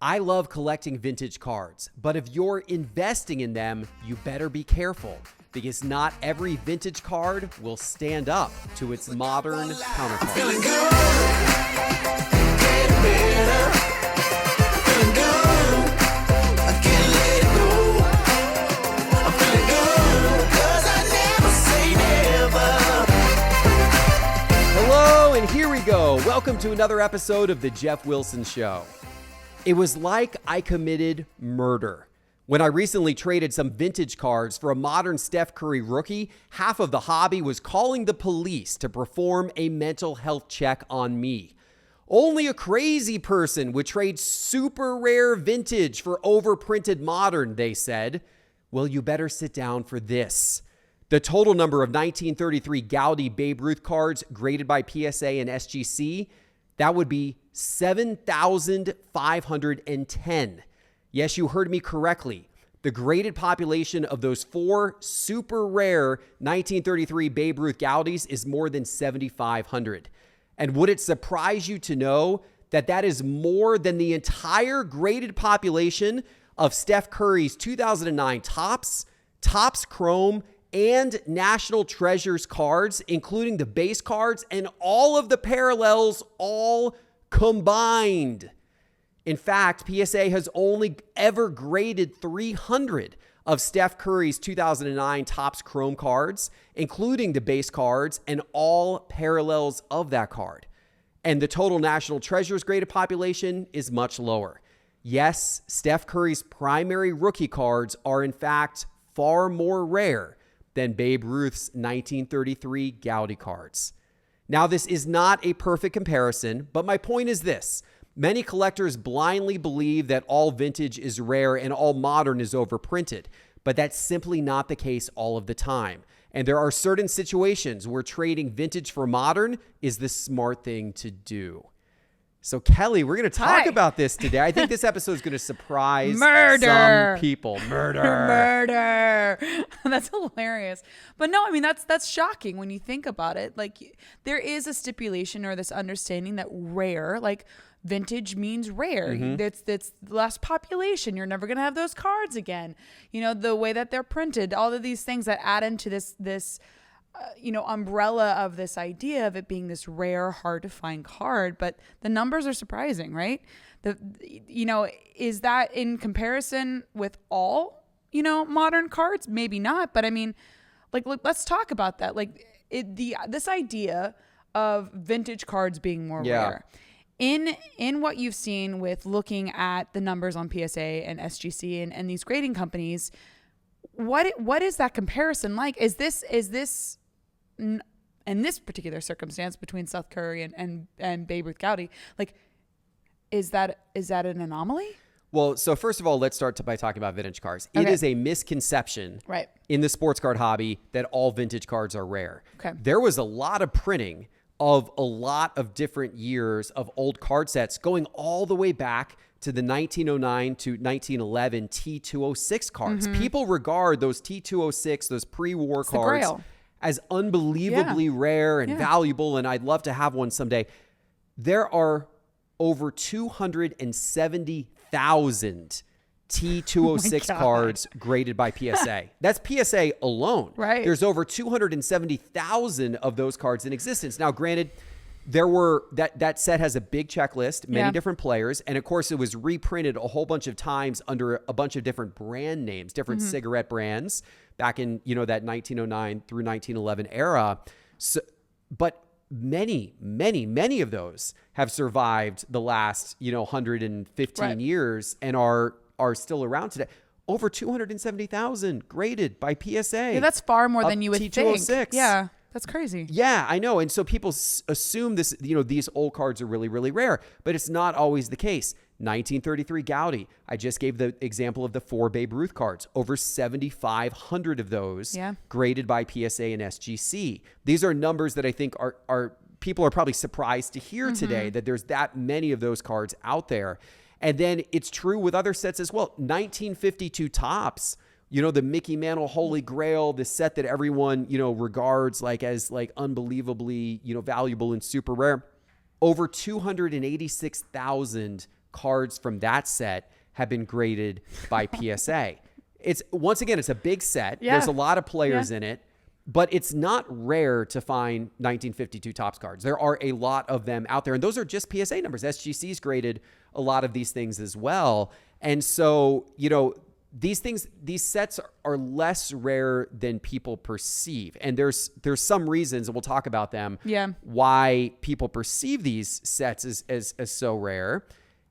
I love collecting vintage cards, but if you're investing in them, you better be careful because not every vintage card will stand up to its modern counterpart. Feeling good, getting better. Feeling good, I can't let it go. I'm feeling good, 'cause I never say never. Hello, and here we go. Welcome to another episode of The Geoff Wilson Show. It was like I committed murder. When I recently traded some vintage cards for a modern Steph Curry rookie, half of the hobby was calling the police to perform a mental health check on me. Only a crazy person would trade super rare vintage for overprinted modern, they said. Well, you better sit down for this. The total number of 1933 Gaudi Babe Ruth cards graded by PSA and SGC, that would be 7,510. Yes, you heard me correctly. The graded population of those four super rare 1933 Babe Ruth Gaudis is more than 7,500. And would it surprise you to know that that is more than the entire graded population of Steph Curry's 2009 Topps Chrome, and National Treasures cards, including the base cards and all of the parallels all combined? In fact, PSA has only ever graded 300 of Steph Curry's 2009 Topps Chrome cards, including the base cards and all parallels of that card. And the total National Treasures graded population is much lower. Yes, Steph Curry's primary rookie cards are in fact far more rare than Babe Ruth's 1933 Gaudi cards. Now, this is not a perfect comparison, but my point is this. Many collectors blindly believe that all vintage is rare and all modern is overprinted, but that's simply not the case all of the time. And there are certain situations where trading vintage for modern is the smart thing to do. So, Kelly, we're going to talk about this today. I think this episode is going to surprise some people. Murder. That's hilarious. But no, I mean, that's shocking when you think about it. Like, there is a stipulation or this understanding that rare, like vintage means rare. It's less population. You're never going to have those cards again. You know, the way that they're printed, all of these things that add into this umbrella of this idea of it being this rare, hard to find card. But the numbers are surprising, right? Is that in comparison with all, modern cards? Maybe not. But I mean, let's talk about that. This idea of vintage cards being more rare. In what you've seen with looking at the numbers on PSA and SGC and these grading companies, what is that comparison like? Is this in this particular circumstance between Steph Curry and Babe Ruth Gaudi, is that an anomaly? Well, so first of all, let's start by talking about vintage cards. Okay. It is a misconception in the sports card hobby that all vintage cards are rare. Okay. There was a lot of printing of a lot of different years of old card sets going all the way back to the 1909 to 1911 T206 cards. People regard those T206, those pre-war cards, as unbelievably rare and valuable, and I'd love to have one someday. There are over 270,000 T206 cards graded by PSA. That's PSA alone. Right. There's over 270,000 of those cards in existence. Now, granted, that set has a big checklist, many different players, and of course it was reprinted a whole bunch of times under a bunch of different brand names, different cigarette brands back in, that 1909 through 1911 era. So, but many of those have survived the last, 115 years and are still around today. Over 270,000 graded by PSA. Yeah, that's far more than you would T206. think. Yeah. That's crazy. Yeah, I know. And so people assume this, these old cards are really, really rare, but it's not always the case. 1933 Gaudi. I just gave the example of the 4 Babe Ruth cards. Over 7,500 of those graded by PSA and SGC. These are numbers that I think are people are probably surprised to hear today, that there's that many of those cards out there. And then it's true with other sets as well. 1952 Topps. The Mickey Mantle Holy Grail, the set that everyone, regards as unbelievably, valuable and super rare. Over 286,000 cards from that set have been graded by PSA. It's once again, it's a big set. Yeah. There's a lot of players in it, but it's not rare to find 1952 Topps cards. There are a lot of them out there, and those are just PSA numbers. SGC's graded a lot of these things as well. And so, you know, these sets are less rare than people perceive. And there's some reasons, and we'll talk about them, why people perceive these sets as so rare.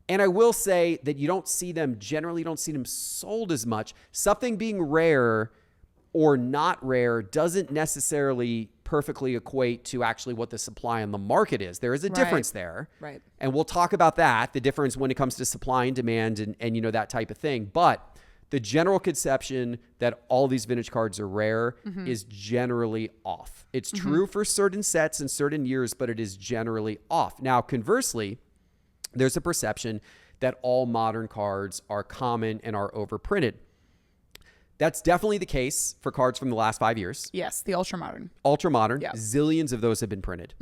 And I will say that you don't see them sold as much. Something being rare or not rare doesn't necessarily perfectly equate to actually what the supply on the market is. There is a difference there. Right. And we'll talk about that, the difference when it comes to supply and demand and you know, that type of thing. But the general conception that all these vintage cards are rare is generally off. It's true for certain sets and certain years, but it is generally off. Now, conversely, there's a perception that all modern cards are common and are overprinted. That's definitely the case for cards from the last 5 years. Yes, the ultra modern. Ultra modern, zillions of those have been printed.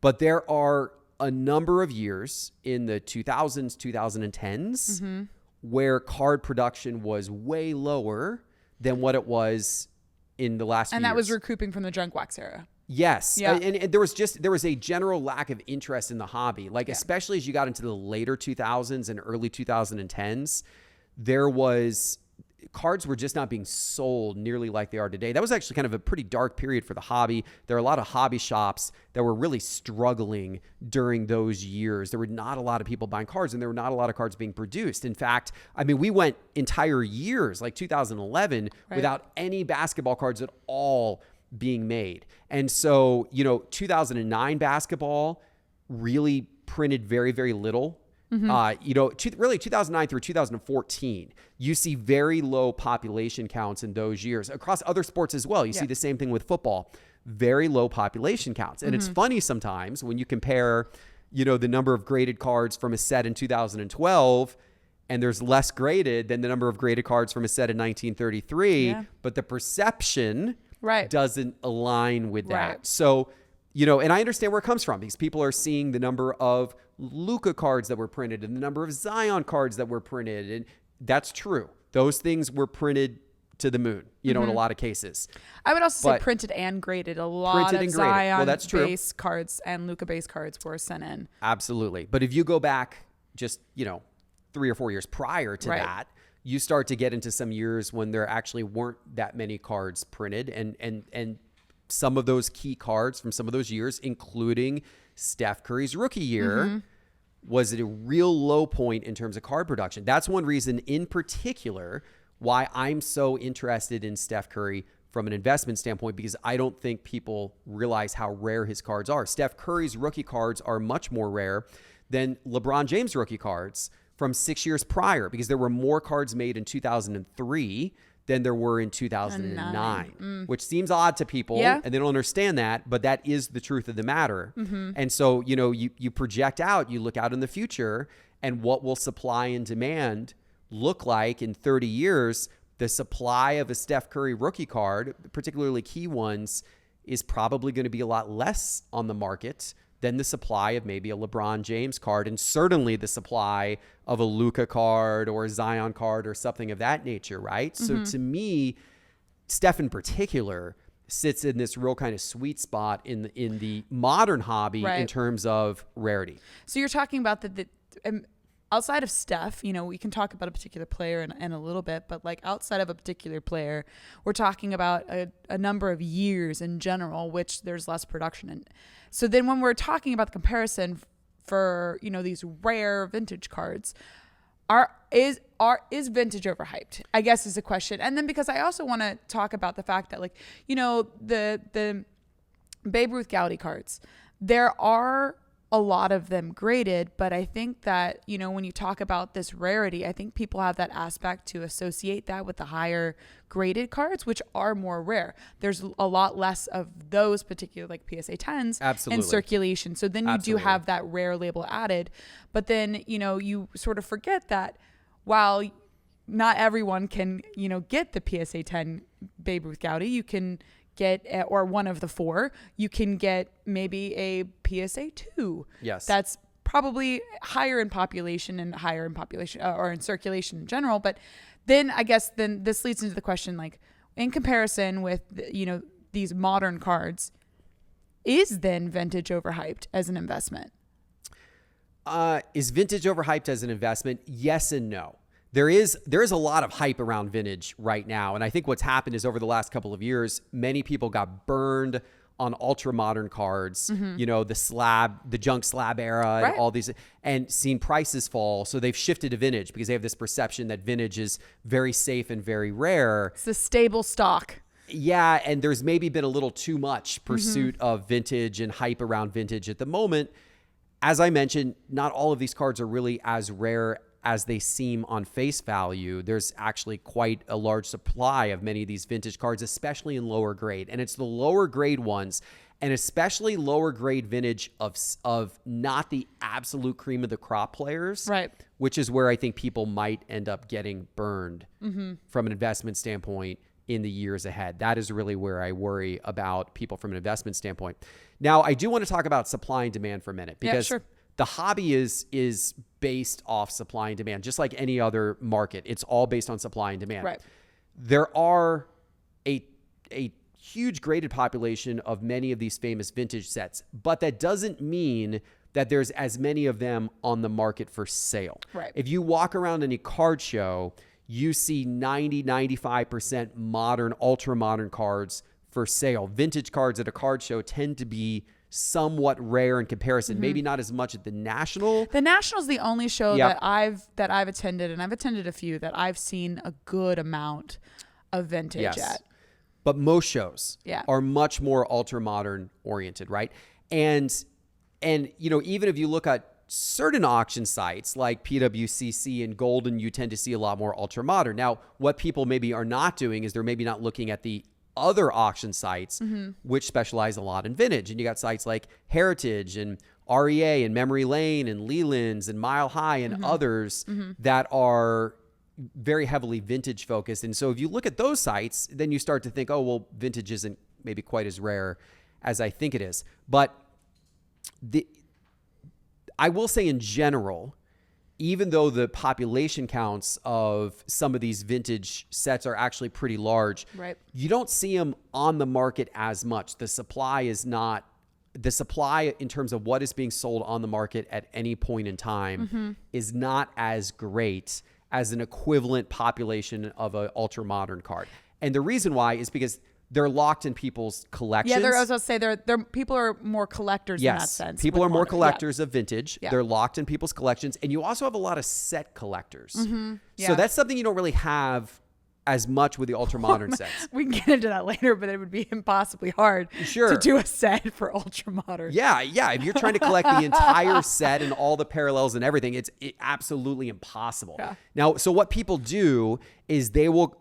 But there are a number of years in the 2000s, 2010s, where card production was way lower than what it was in the last few years. And that was recouping from the junk wax era. Yes. Yeah. And there was a general lack of interest in the hobby. Like, especially as you got into the later 2000s and early 2010s, cards were just not being sold nearly like they are today. That was actually kind of a pretty dark period for the hobby. There are a lot of hobby shops that were really struggling during those years. There were not a lot of people buying cards, and there were not a lot of cards being produced. In fact, I mean, we went entire years, like 2011, without any basketball cards at all being made. And so, you know, 2009 basketball really printed very, very little. You know, really 2009 through 2014, you see very low population counts in those years across other sports as well. You see the same thing with football, very low population counts. And it's funny sometimes when you compare, you know, the number of graded cards from a set in 2012, and there's less graded than the number of graded cards from a set in 1933, but the perception doesn't align with that. So, you know, and I understand where it comes from because people are seeing the number of Luka cards that were printed and the number of Zion cards that were printed. And that's true. Those things were printed to the moon, you know, in a lot of cases. I would also say printed and graded. A lot of Zion base cards and Luka base cards were sent in. Absolutely. But if you go back just, you know, 3 or 4 years prior to that, you start to get into some years when there actually weren't that many cards printed. And some of those key cards from some of those years, including Steph Curry's rookie year, was at a real low point in terms of card production. That's one reason in particular why I'm so interested in Steph Curry from an investment standpoint, because I don't think people realize how rare his cards are. Steph Curry's rookie cards are much more rare than LeBron James rookie cards from 6 years prior, because there were more cards made in 2003 than there were in 2009, which seems odd to people, and they don't understand that, but that is the truth of the matter. And so, you know, you project out, you look out in the future, and what will supply and demand look like in 30 years? The supply of a Steph Curry rookie card, particularly key ones, is probably going to be a lot less on the market than the supply of maybe a LeBron James card, and certainly the supply of a Luka card or a Zion card or something of that nature, right? So to me, Steph in particular sits in this real kind of sweet spot in the modern hobby in terms of rarity. So you're talking about the outside of Steph, you know, we can talk about a particular player in a little bit, but like outside of a particular player, we're talking about a number of years in general, which there's less production in. So then when we're talking about the comparison for, you know, these rare vintage cards, is vintage overhyped, I guess is the question. And then because I also want to talk about the fact that, like, you know, the Babe Ruth Galaxy cards, there are a lot of them graded, but I think that, you know, when you talk about this rarity, I think people have that aspect to associate that with the higher graded cards, which are more rare. There's a lot less of those particular, like PSA 10s in circulation. So then you do have that rare label added, but then, you know, you sort of forget that while not everyone can, you know, get the PSA 10 Babe Ruth Galaxy, you can get, or one of the four, you can get maybe a PSA 2. Yes. That's probably higher in population or in circulation in general. But then I guess then this leads into the question, like, in comparison with, these modern cards, is then vintage overhyped as an investment? Is vintage overhyped as an investment? Yes and no. There is a lot of hype around vintage right now. And I think what's happened is over the last couple of years, many people got burned on ultra modern cards, the junk slab era and all these, and seen prices fall. So they've shifted to vintage because they have this perception that vintage is very safe and very rare. It's a stable stock. Yeah. And there's maybe been a little too much pursuit of vintage and hype around vintage at the moment. As I mentioned, not all of these cards are really as rare as they seem on face value. There's actually quite a large supply of many of these vintage cards, especially in lower grade. And it's the lower grade ones, and especially lower grade vintage of not the absolute cream of the crop players, right? Which is where I think people might end up getting burned from an investment standpoint in the years ahead. That is really where I worry about people from an investment standpoint. Now, I do want to talk about supply and demand for a minute, because the hobby is based off supply and demand, just like any other market. It's all based on supply and demand. Right. There are a huge graded population of many of these famous vintage sets, but that doesn't mean that there's as many of them on the market for sale. Right. If you walk around any card show, you see 95% modern, ultra modern cards for sale. Vintage cards at a card show tend to be somewhat rare in comparison. Maybe not as much at the National. The National's the only show that I've attended, and I've attended a few, that I've seen a good amount of vintage at. But most shows are much more ultra modern oriented, right? And even if you look at certain auction sites like PWCC and Golden, you tend to see a lot more ultra modern. Now, what people maybe are not doing is they're maybe not looking at the other auction sites, which specialize a lot in vintage. And you got sites like Heritage and REA and Memory Lane and Leland's and Mile High and others that are very heavily vintage focused. And so if you look at those sites, then you start to think, oh, well, vintage isn't maybe quite as rare as I think it is. But I will say in general, even though the population counts of some of these vintage sets are actually pretty large, you don't see them on the market as much. The supply in terms of what is being sold on the market at any point in time is not as great as an equivalent population of an ultra modern card. And the reason why is because they're locked in people's collections. Yeah, I was going to say they're people are more collectors in that sense. People are more collectors of vintage. Yeah. They're locked in people's collections. And you also have a lot of set collectors. So that's something you don't really have as much with the ultra modern sets. We can get into that later, but it would be impossibly hard to do a set for ultra modern. Yeah. If you're trying to collect the entire set and all the parallels and everything, it's absolutely impossible. Yeah. Now, so what people do is they will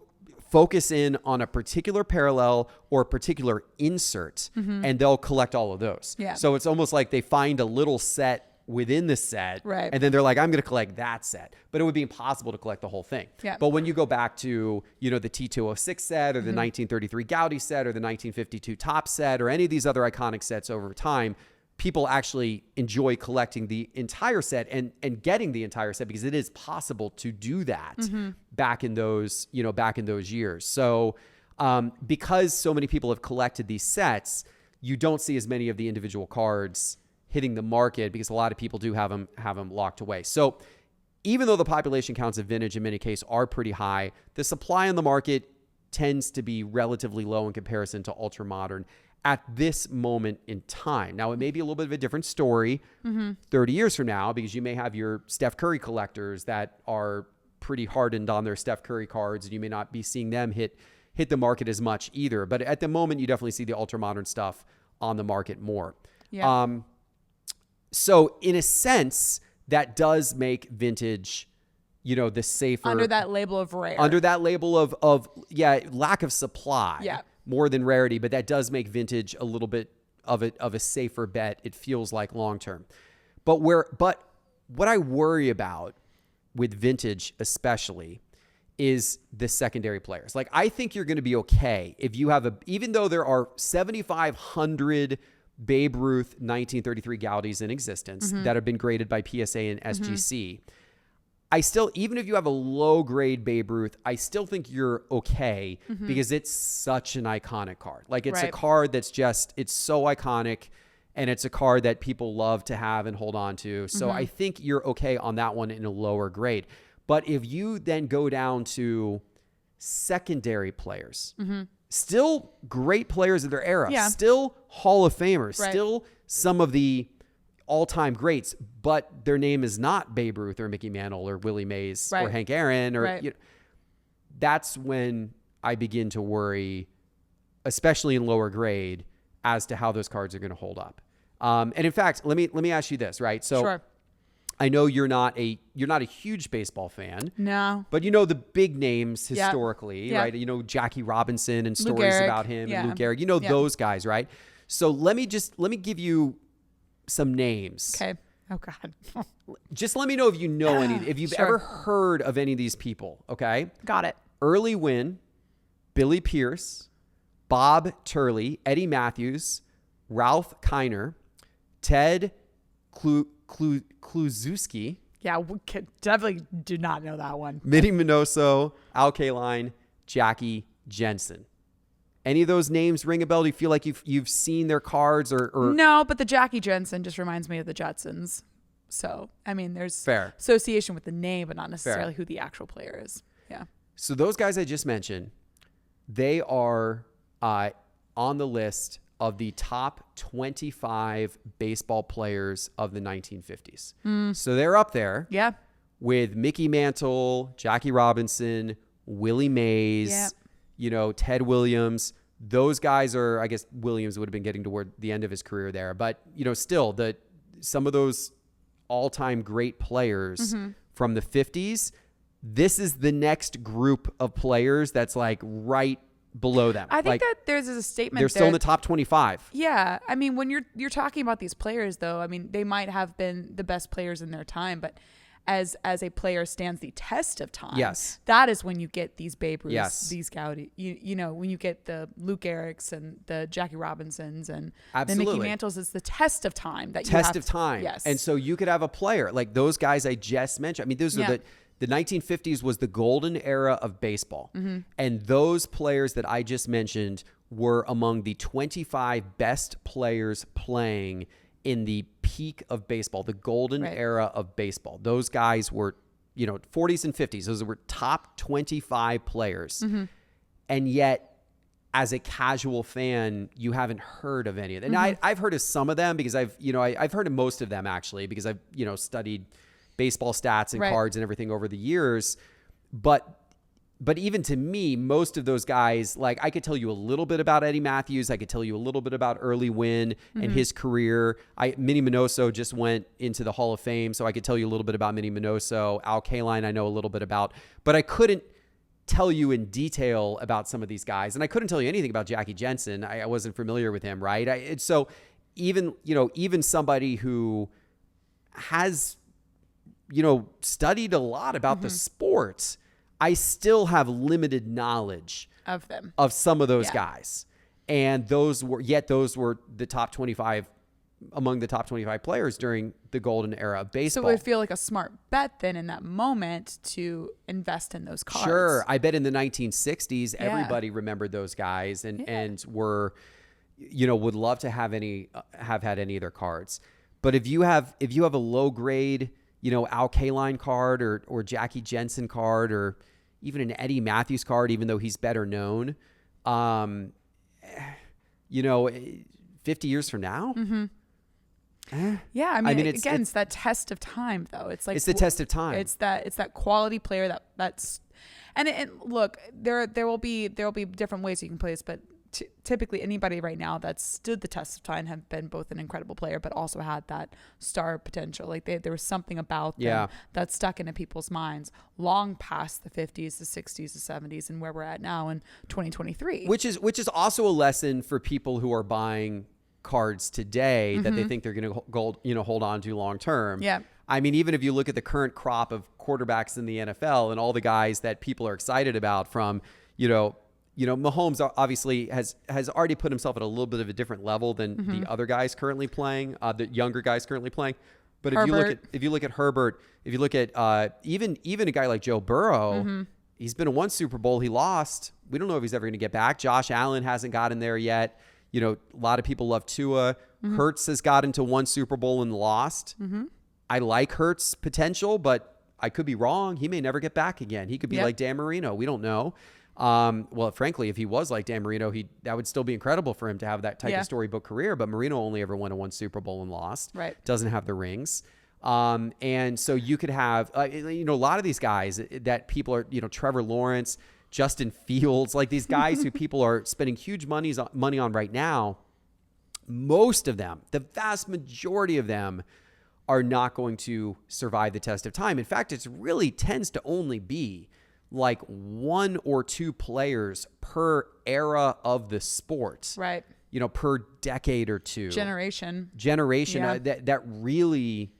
focus in on a particular parallel or a particular insert, and they'll collect all of those. Yeah. So it's almost like they find a little set within the set, and then they're like, I'm going to collect that set. But it would be impossible to collect the whole thing. Yeah. But when you go back to, the T206 set or the 1933 Gaudi set or the 1952 Top set or any of these other iconic sets over time, people actually enjoy collecting the entire set and getting the entire set because it is possible to do that back in those years. So because so many people have collected these sets, you don't see as many of the individual cards hitting the market because a lot of people do have them locked away. So even though the population counts of vintage in many cases are pretty high, the supply on the market tends to be relatively low in comparison to ultra modern at this moment in time. Now, it may be a little bit of a different story 30 years from now because you may have your Steph Curry collectors that are pretty hardened on their Steph Curry cards, and you may not be seeing them hit the market as much either. But at the moment, you definitely see the ultra modern stuff on the market more. Yeah. So in a sense, that does make vintage, the safer under that label of rare. Under that label of lack of supply. Yeah. More than rarity, but that does make vintage a little bit of a safer bet. It feels like long term. But what I worry about with vintage especially is the secondary players. Like, I think you're going to be okay if you have even though there are 7,500 Babe Ruth 1933 Gaudies in existence that have been graded by PSA and SGC. I still, even if you have a low grade Babe Ruth, I still think you're okay because it's such an iconic card. Like it's a card that's just, it's so iconic, and it's a card that people love to have and hold on to. So I think you're okay on that one in a lower grade. But if you then go down to secondary players, still great players of their era, still Hall of Famers, still some of the all-time greats, but their name is not Babe Ruth or Mickey Mantle or Willie Mays or Hank Aaron, or you know, that's when I begin to worry, especially in lower grade, as to how those cards are going to hold up. And in fact, let me ask you this, right? So I know you're not a huge baseball fan. No. But you know the big names historically, right? You know Jackie Robinson and Lou stories Gehrig. about him and Lou Gehrig. You know those guys, right? So let me give you some names. Okay. Oh God. Just let me know if you know any, if you've ever heard of any of these people. Okay. Got it. Early Wynn, Billy Pierce, Bob Turley, Eddie Matthews, Ralph Kiner, Ted Kluszewski. Yeah, we definitely do not know that one. Minnie Minoso, Al Kaline, Jackie Jensen. Any of those names ring a bell? Do you feel like you've seen their cards or No, but the Jackie Jensen just reminds me of the Jetsons. So, I mean, there's association with the name, but not necessarily who the actual player is. Yeah. So those guys I just mentioned, they are on the list of the top 25 baseball players of the 1950s. So they're up there. Yeah. With Mickey Mantle, Jackie Robinson, Willie Mays, you know, Ted Williams. Those guys are, I guess Williams would have been getting toward the end of his career there. But, you know, still, some of those all-time great players from the 50s, this is the next group of players that's like right below them. I think that there's a statement. They're still in the top 25. Yeah. I mean, when you're talking about these players, though, I mean, they might have been the best players in their time, but as a player stands the test of time. Yes. That is when you get these Babe Ruths, these Gowdy, you know, when you get the Luke Gehrigs and the Jackie Robinsons and the Mickey Mantles, it's the test of time that test of time. Yes. And so you could have a player like those guys I just mentioned. I mean, those are the 1950s was the golden era of baseball. And those players that I just mentioned were among the 25 best players playing in the peak of baseball, the golden era of baseball. Those guys were, you know, 40s and 50s. Those were top 25 players. And yet, as a casual fan, you haven't heard of any of them. And I've heard of some of them because I've heard of most of them actually because I've, you know, studied baseball stats and cards and everything over the years. But even to me, most of those guys, like I could tell you a little bit about Eddie Matthews. I could tell you a little bit about Early Wynn and his career. Minnie Minoso just went into the Hall of Fame, so I could tell you a little bit about Minnie Minoso. Al Kaline I know a little bit about, but I couldn't tell you in detail about some of these guys. And I couldn't tell you anything about Jackie Jensen. I wasn't familiar with him, right? So even somebody who has, you know, studied a lot about the sport, I still have limited knowledge of them, of some of those guys. And those were the top 25 among the top 25 players during the golden era of baseball. So it would feel like a smart bet then in that moment to invest in those cards. Sure. I bet in the 1960s, everybody remembered those guys and were, you know, would love to have had any of their cards. But if you have a low grade, you know, Al Kaline card or Jackie Jensen card or even an Eddie Matthews card, even though he's better known, you know, 50 years from now. Yeah. I mean it's that test of time though. It's like, it's the test of time. It's that quality player that's, and look, there will be different ways you can play this, but typically anybody right now that's stood the test of time have been both an incredible player but also had that star potential. Like there was something about them that stuck into people's minds long past the 50s, the 60s, the 70s, and where we're at now in 2023. Which is also a lesson for people who are buying cards today that they think they're going to hold on to long term. Yeah. I mean, even if you look at the current crop of quarterbacks in the NFL and all the guys that people are excited about from, you know, Mahomes obviously has already put himself at a little bit of a different level than the other guys currently playing, the younger guys currently playing. But if you look at Herbert, if you look at even a guy like Joe Burrow, he's been to one Super Bowl, he lost. We don't know if he's ever going to get back. Josh Allen hasn't gotten there yet. A lot of people love Tua. Hurts has gotten to one Super Bowl and lost. I like Hurts' potential, but I could be wrong. He may never get back again. He could be like Dan Marino. We don't know. Well, frankly, if he was like Dan Marino, that would still be incredible for him to have that type of storybook career. But Marino only ever won to one Super Bowl and lost. Right. Doesn't have the rings. And so you could have, a lot of these guys that people are, Trevor Lawrence, Justin Fields, like these guys who people are spending huge money on right now. Most of them, the vast majority of them, are not going to survive the test of time. In fact, it really tends to only be like one or two players per era of the sport. Right. Per decade or two. Generation. That really,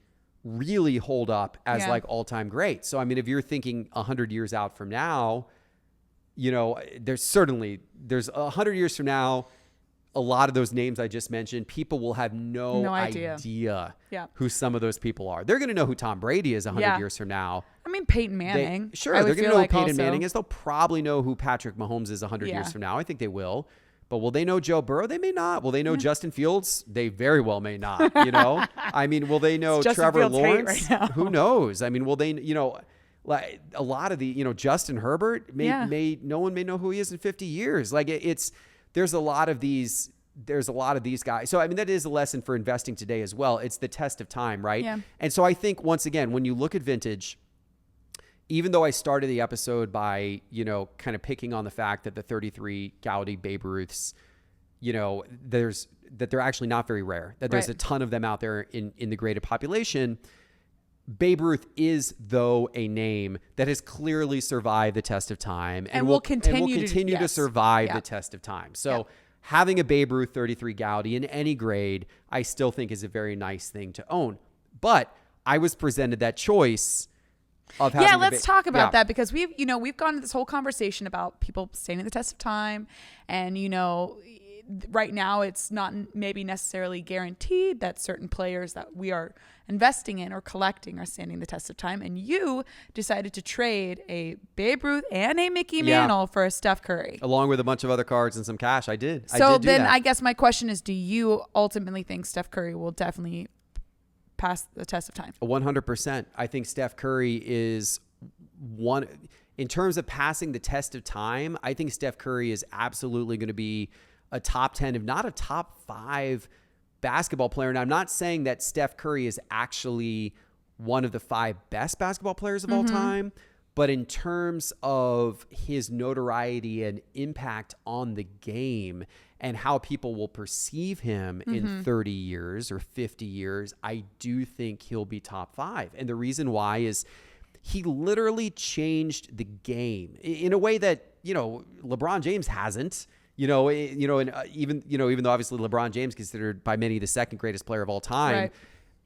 really hold up as like all-time great. So, I mean, if you're thinking 100 years out from now, there's 100 years from now, a lot of those names I just mentioned, people will have no idea who some of those people are. They're going to know who Tom Brady is 100 years from now. I mean, Peyton Manning. They're going to know who Peyton Manning is. They'll probably know who Patrick Mahomes is 100 years from now. I think they will. But will they know Joe Burrow? They may not. Will they know Justin Fields? They very well may not. I mean, will they know Trevor Lawrence? Right, who knows? I mean, will they, like a lot of the, Justin Herbert no one may know who he is in 50 years. Like there's a lot of these guys. So, I mean, that is a lesson for investing today as well. It's the test of time, right? Yeah. And so I think, once again, when you look at vintage, even though I started the episode by, kind of picking on the fact that the 33 Gaudy Babe Ruths, they're actually not very rare, that there's a ton of them out there in the graded population. Babe Ruth is, though, a name that has clearly survived the test of time and will continue to survive the test of time. So having a Babe Ruth 33 Gaudy in any grade, I still think is a very nice thing to own. But I was presented that choice of having let's talk about that, because we've gone to this whole conversation about people standing the test of time, and right now it's not maybe necessarily guaranteed that certain players that we are investing in or collecting are standing the test of time. And you decided to trade a Babe Ruth and a Mickey Mantle for a Steph Curry, along with a bunch of other cards and some cash. I did. So then I guess my question is, do you ultimately think Steph Curry will definitely pass the test of time? 100%. I think Steph Curry is one in terms of passing the test of time. I think Steph Curry is absolutely going to be a top 10, if not a top 5 basketball player. And I'm not saying that Steph Curry is actually one of the 5 best basketball players of all time, but in terms of his notoriety and impact on the game and how people will perceive him in 30 years or 50 years, I do think he'll be top 5. And the reason why is he literally changed the game in a way that, LeBron James hasn't. And even though obviously LeBron James is considered by many the second greatest player of all time,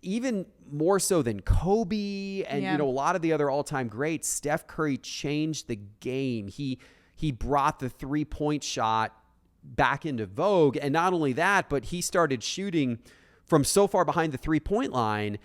even more so than Kobe and, a lot of the other all-time greats, Steph Curry changed the game. He brought the 3-point shot back into vogue. And not only that, but he started shooting from so far behind the 3-point line,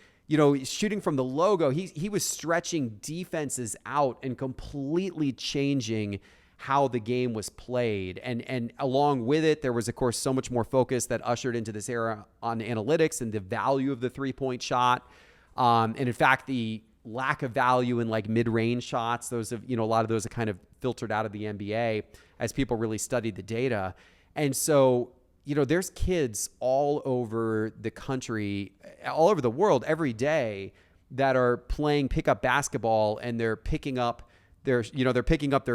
shooting from the logo. He was stretching defenses out and completely changing how the game was played. And along with it, there was, of course, so much more focus that ushered into this era on analytics and the value of the 3-point shot. And in fact, the lack of value in like mid-range shots, those have, a lot of those have kind of filtered out of the NBA as people really studied the data. And so, there's kids all over the country, all over the world every day that are playing pickup basketball, and they're picking up their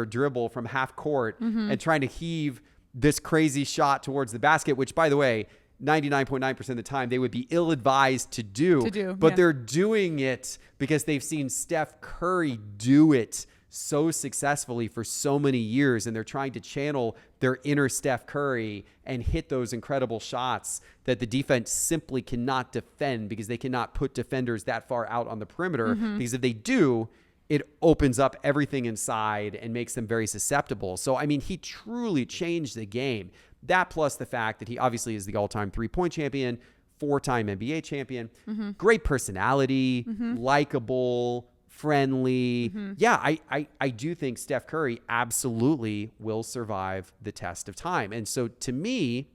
dribble from half court and trying to heave this crazy shot towards the basket, which, by the way, 99.9% of the time they would be ill-advised to do, but they're doing it because they've seen Steph Curry do it so successfully for so many years, and they're trying to channel their inner Steph Curry and hit those incredible shots that the defense simply cannot defend, because they cannot put defenders that far out on the perimeter, because if they do, it opens up everything inside and makes them very susceptible. So, I mean, he truly changed the game. That plus the fact that he obviously is the all-time three-point champion, 4-time NBA champion, great personality, likable, friendly. Yeah, I do think Steph Curry absolutely will survive the test of time. And so to me,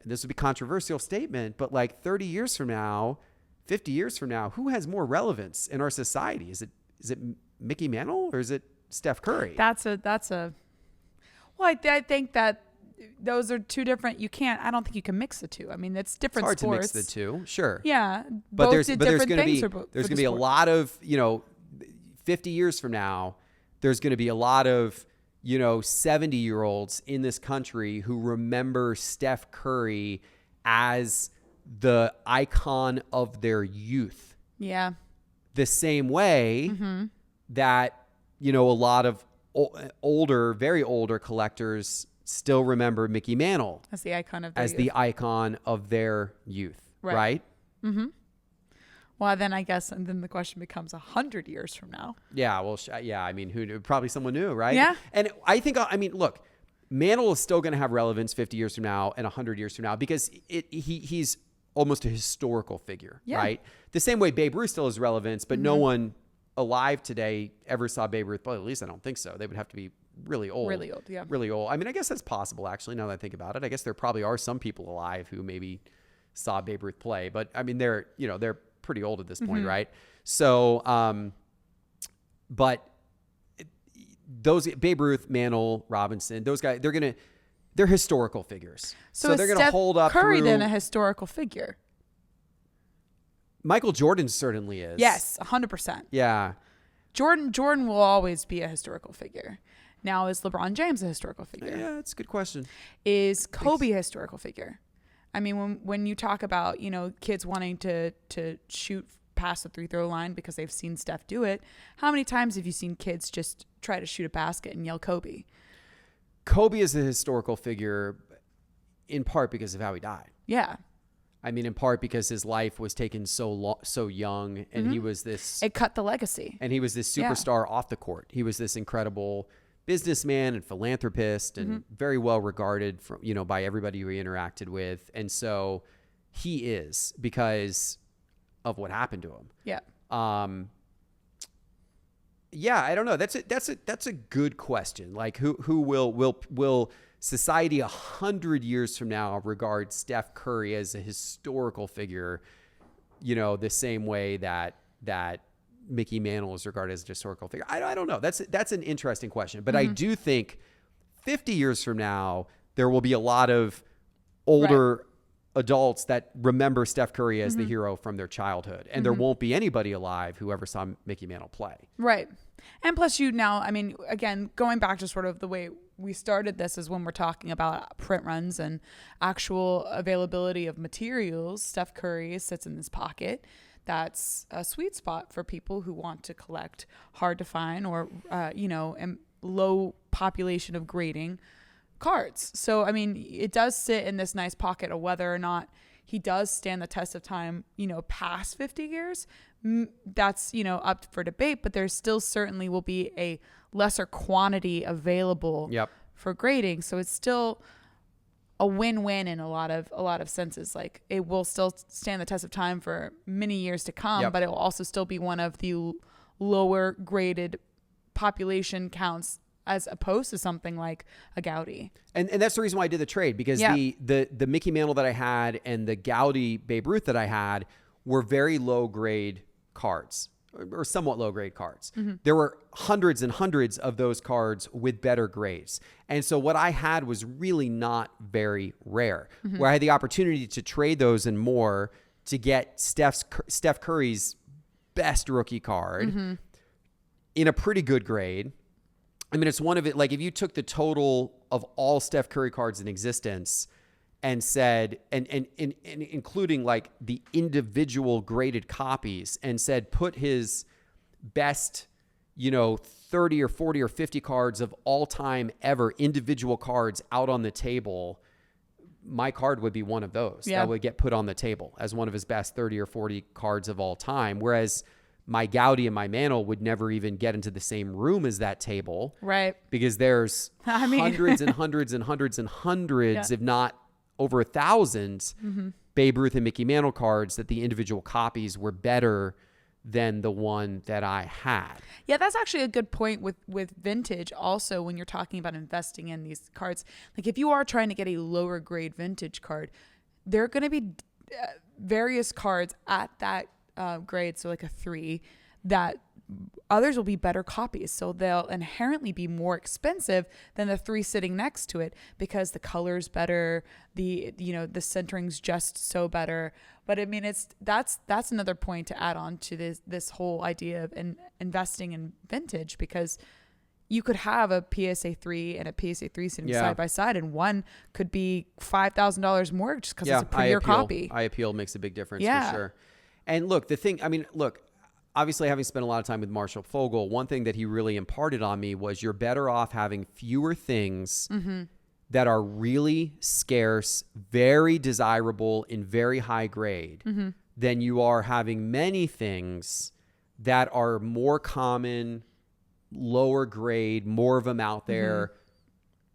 and this would be a controversial statement, but like 30 years from now, 50 years from now, who has more relevance in our society? Is it Mickey Mantle or is it Steph Curry? Well, I think that those are two different. I don't think you can mix the two. I mean, it's different It's hard sports. to mix the two, sure. Yeah, But both there's going to be a lot of, 50 years from now, there's going to be a lot of, 70-year-olds in this country who remember Steph Curry as the icon of their youth. Yeah. The same way that, a lot of very older collectors still remember Mickey Mantle As the icon of the icon of their youth, right? Mm-hmm. Well, then I guess, and then the question becomes 100 years from now. Yeah, well, I mean, who knew? Probably someone new, right? Yeah. And I think, look, Mantle is still going to have relevance 50 years from now and 100 years from now because he's almost a historical figure, right? The same way Babe Ruth still has relevance, but no one alive today ever saw Babe Ruth. Well, at least I don't think so. They would have to be really old. Really old, yeah. Really old. I mean, I guess that's possible, actually, now that I think about it. I guess there probably are some people alive who maybe saw Babe Ruth play, but I mean, they're pretty old at this point, right? So, but those Babe Ruth, Mantle, Robinson, those guys, they're historical figures. So they're going to hold up Curry through. then a historical figure? Michael Jordan certainly is. Yes, 100%. Yeah. Jordan will always be a historical figure. Now, is LeBron James a historical figure? Yeah, that's a good question. Is Kobe a historical figure? I mean, when you talk about, kids wanting to shoot past the free throw line because they've seen Steph do it, how many times have you seen kids just try to shoot a basket and yell Kobe? Kobe is a historical figure in part because of how he died. Yeah. I mean, in part because his life was taken so young, and he was this. It cut the legacy. And he was this superstar off the court. He was this incredible businessman and philanthropist, and very well regarded from by everybody who he interacted with. And so he is because of what happened to him. Yeah. Yeah, I don't know. That's a good question. Like, who will society 100 years from now regard Steph Curry as a historical figure? The same way that Mickey Mantle is regarded as a historical figure. I don't know. That's an interesting question. But I do think 50 years from now there will be a lot of older adults that remember Steph Curry as the hero from their childhood. And there won't be anybody alive who ever saw Mickey Mantle play. Right. And plus I mean, again, going back to sort of the way we started this is when we're talking about print runs and actual availability of materials, Steph Curry sits in this pocket. That's a sweet spot for people who want to collect hard to find or, and low population of grading cards. So, I mean, it does sit in this nice pocket of whether or not he does stand the test of time, past 50 years. That's, up for debate, but there still certainly will be a lesser quantity available for grading. So it's still a win-win in a lot of senses. Like, it will still stand the test of time for many years to come, but it will also still be one of the lower graded population counts as opposed to something like a Gaudy. And that's the reason why I did the trade, because the Mickey Mantle that I had and the Gaudy Babe Ruth that I had were very low grade cards, or somewhat low grade cards. There were hundreds and hundreds of those cards with better grades. And so what I had was really not very rare, where I had the opportunity to trade those and more to get Steph Curry's best rookie card in a pretty good grade. I mean, it's one of it. Like, if you took the total of all Steph Curry cards in existence and said, and including like the individual graded copies, and said, put his best, 30 or 40 or 50 cards of all time ever, individual cards out on the table, my card would be one of those that would get put on the table as one of his best 30 or 40 cards of all time. Whereas my Gaudi and my Mantle would never even get into the same room as that table. Right. Because there's hundreds and hundreds and hundreds and hundreds, if not over 1,000 Babe Ruth and Mickey Mantle cards that the individual copies were better than the one that I had. Yeah, that's actually a good point with vintage also when you're talking about investing in these cards. Like if you are trying to get a lower grade vintage card, there are going to be various cards at that grade, so like a 3, that others will be better copies. So they'll inherently be more expensive than the 3 sitting next to it because the color's better, the centering's just so better. But I mean, that's another point to add on to this whole idea of investing in vintage, because you could have a PSA 3 and a PSA 3 sitting side by side, and one could be $5,000 more just because it's a prettier copy. Eye appeal makes a big difference for sure. And look, obviously having spent a lot of time with Marshall Fogel, one thing that he really imparted on me was you're better off having fewer things that are really scarce, very desirable, and very high grade than you are having many things that are more common, lower grade, more of them out there,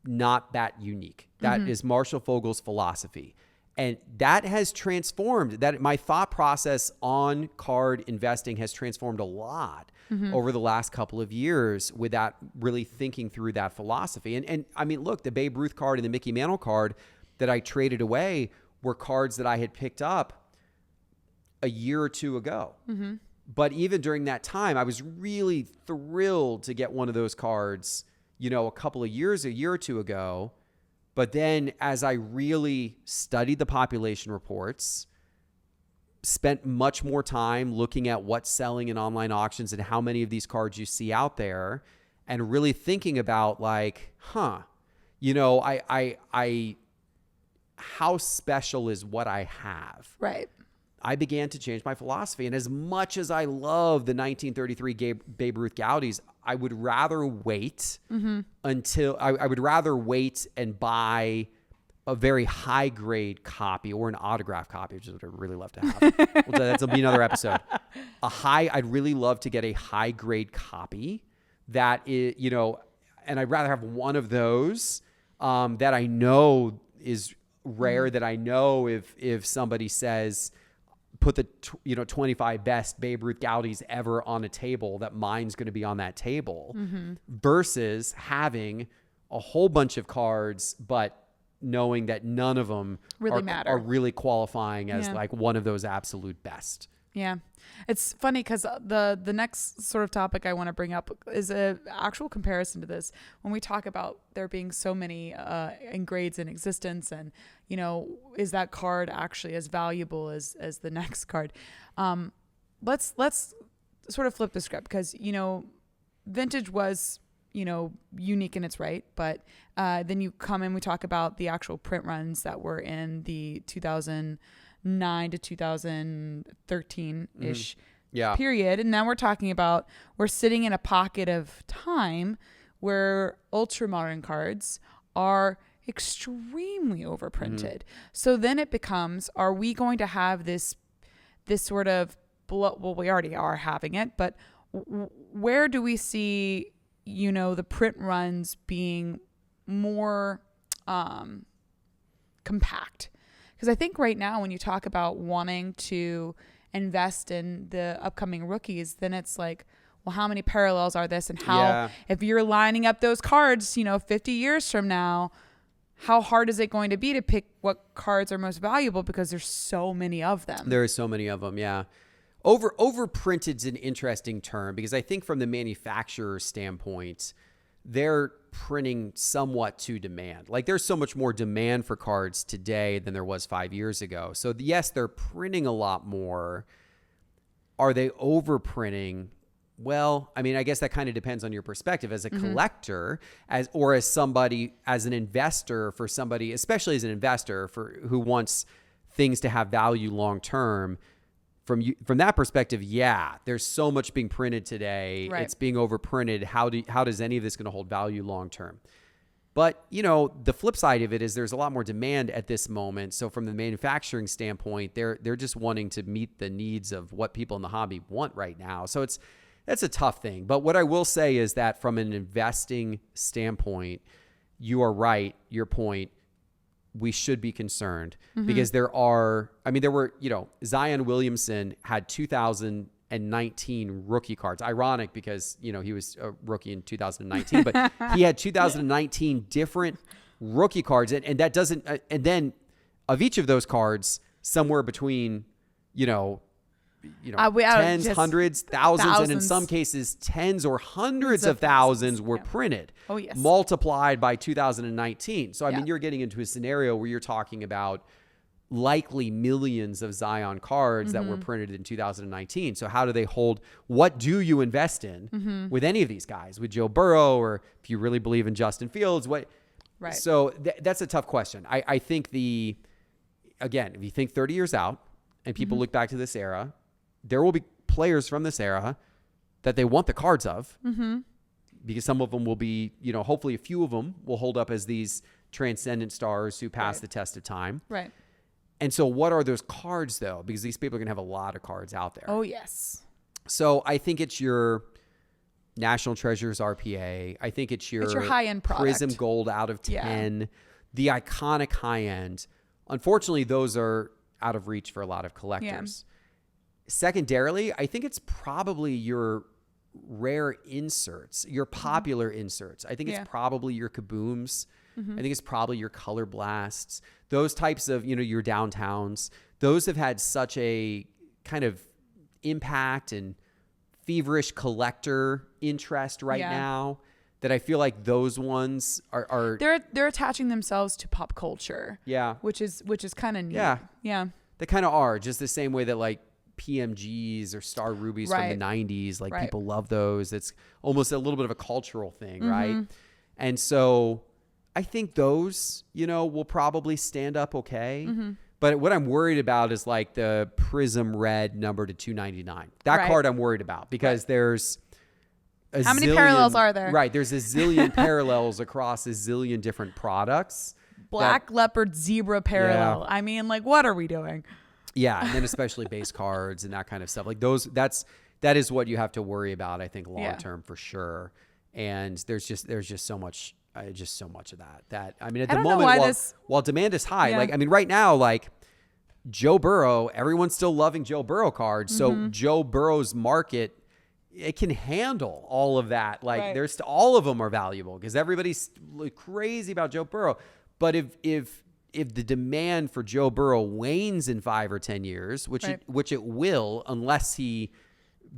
not that unique. That is Marshall Fogel's philosophy. And that has transformed, that my thought process on card investing has transformed a lot over the last couple of years with that, really thinking through that philosophy. And I mean, look, the Babe Ruth card and the Mickey Mantle card that I traded away were cards that I had picked up a year or two ago. But even during that time, I was really thrilled to get one of those cards, a year or two ago. But then as I really studied the population reports, spent much more time looking at what's selling in online auctions and how many of these cards you see out there, and really thinking about like, how special is what I have? Right. I began to change my philosophy. And as much as I love the 1933 Babe Ruth Gaudis, I would rather wait until I would rather wait and buy a very high grade copy or an autograph copy, which is what I'd really love to have. That'll be another episode. I'd really love to get a high grade copy that is, and I'd rather have one of those that I know is rare, that I know if somebody says, put the 25 best Babe Ruth Gaudis ever on a table, that mine's going to be on that table, versus having a whole bunch of cards, but knowing that none of them are really qualifying as like one of those absolute best. Yeah. It's funny because the next sort of topic I want to bring up is an actual comparison to this. When we talk about there being so many grades in existence, and, is that card actually as valuable as the next card? Let's sort of flip the script, because, vintage was, unique in its right. But then you come and we talk about the actual print runs that were in the 2009 to 2013-ish period. And now we're sitting in a pocket of time where ultra modern cards are extremely overprinted. So then it becomes, are we going to have this sort of, well, we already are having it, but where do we see, the print runs being more compact? Because I think right now when you talk about wanting to invest in the upcoming rookies, then it's like, well, how many parallels are this? And how, if you're lining up those cards, 50 years from now, how hard is it going to be to pick what cards are most valuable, because there's so many of them? There are so many of them, yeah. Overprinted is an interesting term, because I think from the manufacturer's standpoint, they're printing somewhat to demand. Like, there's so much more demand for cards today than there was 5 years ago. So yes, they're printing a lot more. Are they overprinting? Well, I mean, I guess that kind of depends on your perspective as a collector, as somebody, as an investor, for somebody, especially as an investor who wants things to have value long term. From that perspective, yeah, there's so much being printed today. Right. It's being overprinted. How does any of this going to hold value long term? But, the flip side of it is there's a lot more demand at this moment. So from the manufacturing standpoint, they're just wanting to meet the needs of what people in the hobby want right now. So that's a tough thing. But what I will say is that from an investing standpoint, you are right, your point. We should be concerned because there were, Zion Williamson had 2019 rookie cards. Ironic because, he was a rookie in 2019, but he had 2019 different rookie cards. And that doesn't, and then of each of those cards, somewhere between, tens, hundreds, thousands, and in some cases, tens or hundreds of thousands were printed. Oh, yes. Multiplied by 2019. So, I mean, you're getting into a scenario where you're talking about likely millions of Zion cards that were printed in 2019. So how do they hold? What do you invest in with any of these guys? With Joe Burrow, or if you really believe in Justin Fields? What? Right. So that's a tough question. I think again, if you think 30 years out and people look back to this era, there will be players from this era that they want the cards of because some of them will be, hopefully a few of them will hold up as these transcendent stars who pass the test of time. Right. And so what are those cards, though? Because these people are going to have a lot of cards out there. Oh, yes. So I think it's your National Treasures RPA. I think it's your high-end product. Prism Gold out of 10. The iconic high-end. Unfortunately, those are out of reach for a lot of collectors. Secondarily, I think it's probably your rare inserts, your popular inserts. I think it's probably your Kabooms. I think it's probably your Color Blasts. Those types of, your Downtowns. Those have had such a kind of impact and feverish collector interest right now that I feel like those ones are they're attaching themselves to pop culture. Yeah. Which is kind of neat. Yeah. Yeah. They kind of are, just the same way that like PMGs or Star Rubies from the 90s, like people love those. It's almost a little bit of a cultural thing, right? And so I think those, will probably stand up okay. But what I'm worried about is like the Prism Red number to 299. That card I'm worried about because there's how many parallels are there? Right. There's a zillion parallels across a zillion different products. Black leopard zebra parallel. I mean, like, what are we doing? Yeah. And then especially base cards and that kind of stuff. Like that is what you have to worry about, I think, long term for sure. And there's just so much of that I mean, at the moment, while demand is high, like, I mean, right now, like Joe Burrow, everyone's still loving Joe Burrow cards. So Joe Burrow's market, it can handle all of that. Like all of them are valuable because everybody's crazy about Joe Burrow. But if the demand for Joe Burrow wanes in 5 or 10 years, which it will, unless he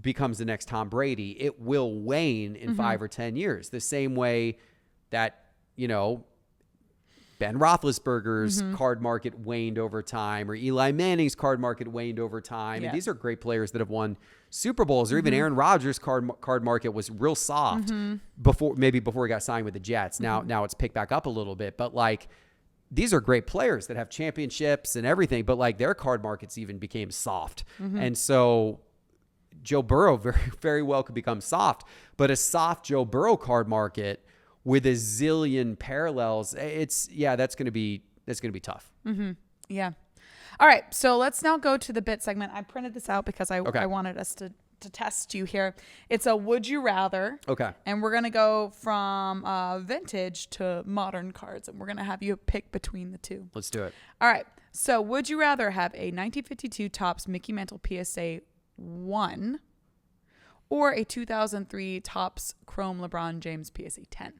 becomes the next Tom Brady, it will wane in 5 or 10 years. The same way that, Ben Roethlisberger's card market waned over time, or Eli Manning's card market waned over time. And these are great players that have won Super Bowls, or even Aaron Rodgers' card market was real soft before he got signed with the Jets. Now it's picked back up a little bit, but like these are great players that have championships and everything, but like their card markets even became soft. And so Joe Burrow very, very well could become soft, but a soft Joe Burrow card market with a zillion parallels, that's going to be tough. Yeah. All right. So let's now go to the bit segment. I printed this out because I wanted us to test you here. It's a would you rather. Okay. And we're going to go from vintage to modern cards, and we're going to have you pick between the two. Let's do it. All right. So would you rather have a 1952 Topps Mickey Mantle PSA 1 or a 2003 Topps Chrome LeBron James PSA 10?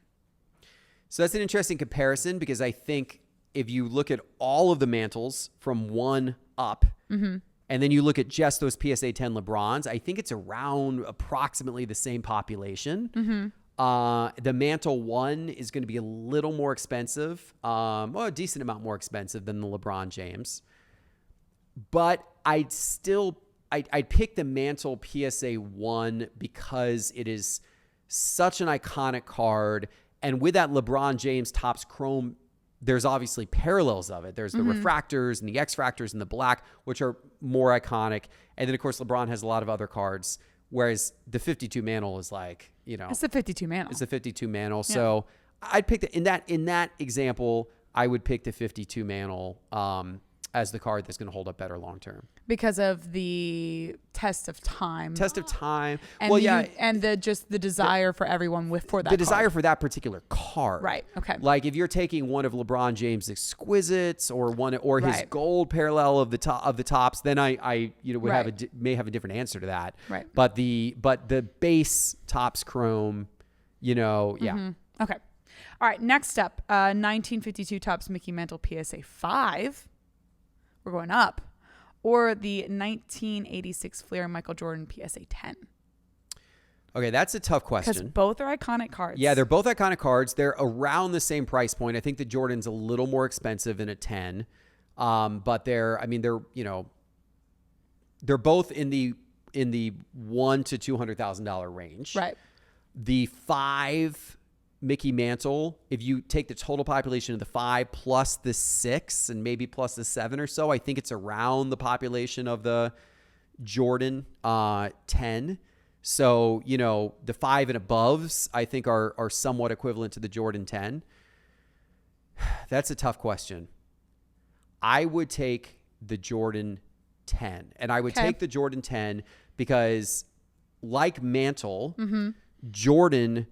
So that's an interesting comparison because I think if you look at all of the mantles from 1 up, and then you look at just those PSA 10 LeBrons, I think it's around approximately the same population. The Mantle 1 is going to be a little more expensive, a decent amount more expensive than the LeBron James. But I'd pick the Mantle PSA 1 because it is such an iconic card. And with that LeBron James Topps Chrome, there's obviously parallels of it. There's the refractors and the X-fractors and the black, which are more iconic. And then, of course, LeBron has a lot of other cards, whereas the 52 Mantle is like, It's the 52 Mantle. It's the 52 Mantle. Yeah. So I'd pick in that example, I would pick the 52 Mantle as the card that's going to hold up better long term because of the test of time. And and the desire for everyone for that. The desire for that particular card. Right. Okay. Like if you're taking one of LeBron James' exquisites or his Right. gold parallel of the tops, then I would may have a different answer to that. Right. But the base tops chrome, yeah. Mm-hmm. Okay. All right. Next up, 1952 Topps Mickey Mantle PSA 5. We're going up. Or the 1986 Fleer Michael Jordan PSA 10. Okay, that's a tough question. Because both are iconic cards. Yeah, they're both iconic cards. They're around the same price point. I think the Jordan's a little more expensive than a 10. But they're both in the $100,000 to $200,000 range. Right. The 5 Mickey Mantle, if you take the total population of the 5 plus the 6 and maybe plus the 7 or so, I think it's around the population of the Jordan 10. So, the 5 and aboves, I think are somewhat equivalent to the Jordan 10. That's a tough question. I would take the Jordan 10. And I would take the Jordan 10 because like Mantle, Jordan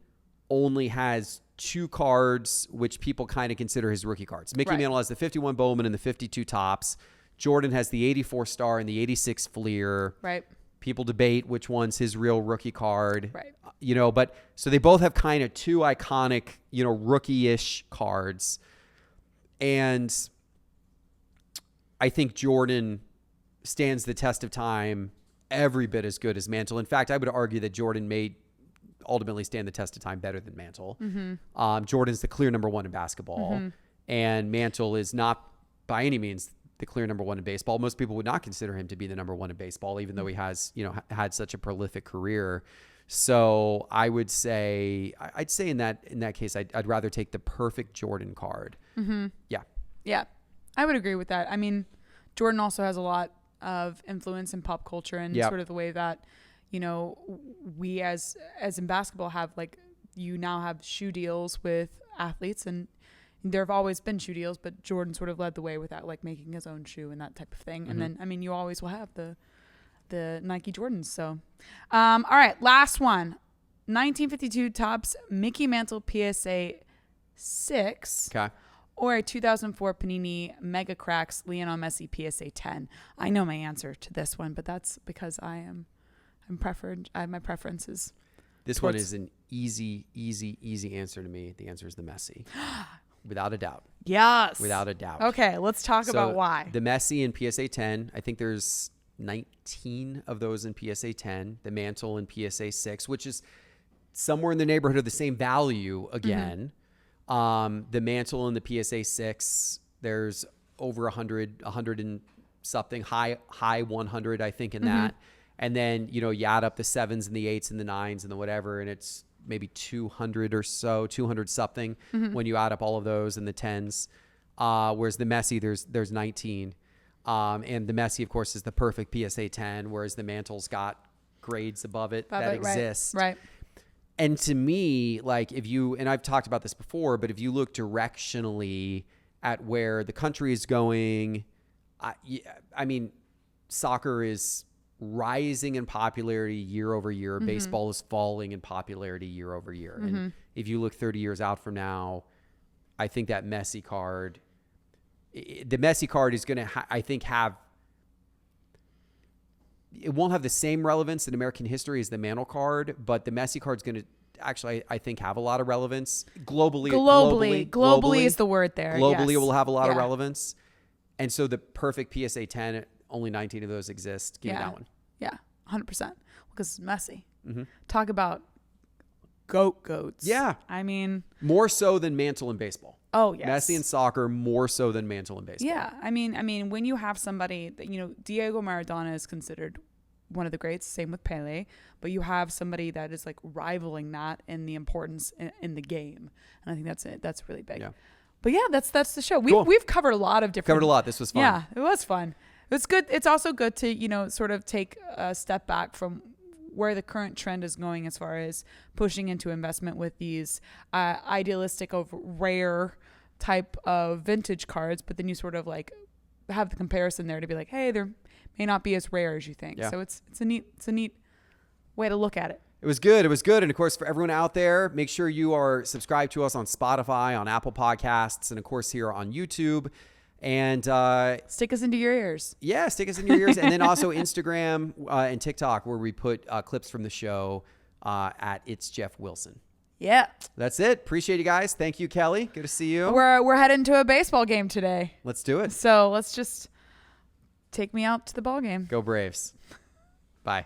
only has 2 cards, which people kind of consider his rookie cards. Mickey Mantle has the 51 Bowman and the 52 Topps. Jordan has the 84 Star and the 86 Fleer. Right. People debate which one's his real rookie card. Right. But so they both have kind of 2 iconic, rookie-ish cards. And I think Jordan stands the test of time every bit as good as Mantle. In fact, I would argue that Jordan may ultimately stand the test of time better than Mantle. Jordan's the clear number 1 in basketball, and Mantle is not by any means the clear number 1 in baseball. Most people would not consider him to be the number 1 in baseball, even though he has, had such a prolific career. So I would say, I'd say in that case, I'd rather take the perfect Jordan card. Yeah. I would agree with that. I mean, Jordan also has a lot of influence in pop culture and sort of the way that, we as in basketball have you now have shoe deals with athletes, and there have always been shoe deals, but Jordan sort of led the way with that, making his own shoe and that type of thing. And then, you always will have the Nike Jordans. So, all right, last one, 1952 Topps Mickey Mantle PSA 6. Okay. Or a 2004 Panini Mega Cracks Lionel Messi PSA 10. I know my answer to this one, but that's because I'm preferred. I have my preferences. This one is an easy answer to me. The answer is the Messi. Without a doubt. Yes. Without a doubt. Okay, let's talk about why. The Messi in PSA 10, I think there's 19 of those in PSA 10. The Mantle in PSA 6, which is somewhere in the neighborhood of the same value again. The Mantle in the PSA 6, there's over 100 and something, high 100, I think, in that. And then, you add up the 7s and the 8s and the 9s and the whatever, and it's maybe 200 or so, 200 something when you add up all of those and the 10s. Whereas the Messi, there's 19. And the Messi, of course, is the perfect PSA 10, whereas the Mantle's got grades above it that exist. Right. And to me, if you, and I've talked about this before, but if you look directionally at where the country is going, I mean, soccer is rising in popularity year over year. Baseball is falling in popularity year over year. And if you look 30 years out from now, I think that Messi card, the Messi card is going to, I think, it won't have the same relevance in American history as the Mantle card, but the Messi card is going to actually, I think, have a lot of relevance globally. Globally is the word there. Globally, it will have a lot of relevance. And so the perfect PSA 10, only 19 of those exist. Give me that one. Yeah, 100%. Because it's Messi. Talk about goats. Yeah. I mean, more so than Mantle in baseball. Oh, yes. Messi in soccer, more so than Mantle in baseball. Yeah. I mean, when you have somebody that, Diego Maradona is considered one of the greats, same with Pele, but you have somebody that is rivaling that in the importance in the game. And I think that's it. That's really big. Yeah. But yeah, that's the show. Cool. We've covered a lot of different. Covered a lot. This was fun. Yeah, it was fun. It's good. It's also good to, sort of take a step back from where the current trend is going as far as pushing into investment with these idealistic of rare type of vintage cards, but then you sort of like have the comparison there to be like, hey, there may not be as rare as you think. Yeah. So it's a neat way to look at it. It was good. It was good. And of course, for everyone out there, make sure you are subscribed to us on Spotify, on Apple Podcasts, and of course here on YouTube. And Stick us into your ears. yeah, stick us in your ears. And then also Instagram and TikTok, where we put clips from the show at It's Geoff Wilson. Yeah. That's it. Appreciate you guys. Thank you, Kelly. Good to see you. We're heading to a baseball game today. Let's do it. So let's just take me out to the ball game. Go Braves. Bye.